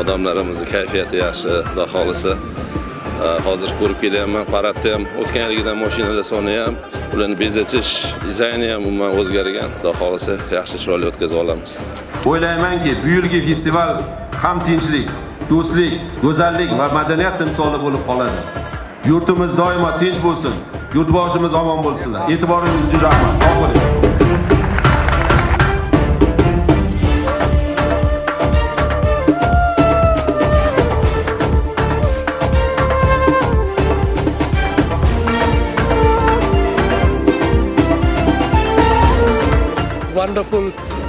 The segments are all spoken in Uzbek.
odamlarimizni kayfiyati yaxshi, xudo xolisa. Hozir ko'rib kelyapman, paradda ham o'tgan yilgidan mashinalar soni ham, ularni bezatish dizayni ham umuman o'zgargan. Xudo xolisa yaxshi chiroyli o'tkazib olamiz. O'ylaymanki, bu yilgi festival ham tinchlik, do'stlik, go'zallik va madaniyat timsoli bo'lib qoladi. Yurtimiz doimo tinch bo'lsin, yurtboshimiz omon bo'lsinlar. E'tiboringiz uchun rahmat. Sog' bo'ling. Wonderful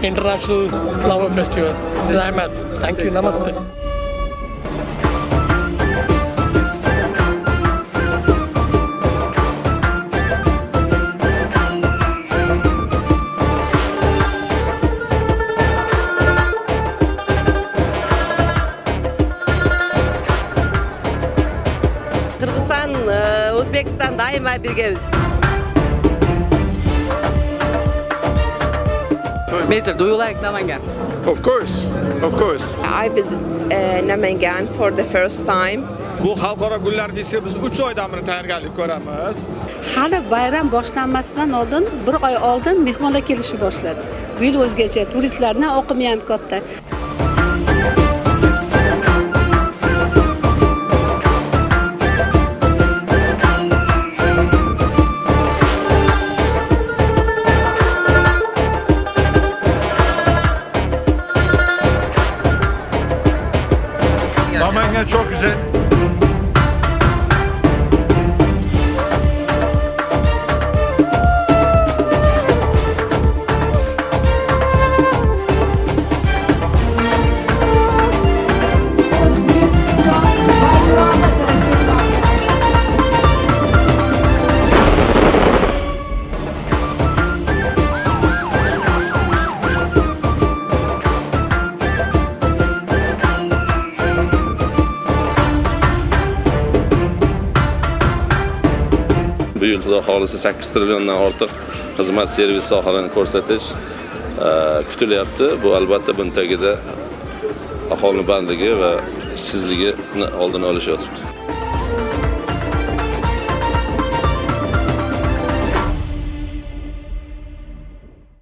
international flower festival. Rahmat. Thank you. Namaste. Qirg'iziston, O'zbekiston doimo birgamiz. Mister, do you like Namangan? Of course. I visit Namangan for the first time. Bu xalqaro gullar festivali biz 3 oydan beri tayyorgarlik ko'ramiz. Hali bayram boshlanmasdan oldin, bir oy oldin mehmonlar kelishni boshladi. Bu yil o'zgacha, turistlarning oqimi ham katta. Namangan çok güzel. Bu yil xudo xolisa 8 trilliondan ortiq xizmat servis sohalarini ko'rsatish kutilyapti. Bu albatta bunun tagida aholi bandligi va ishsizligini oldini olish yotibdi.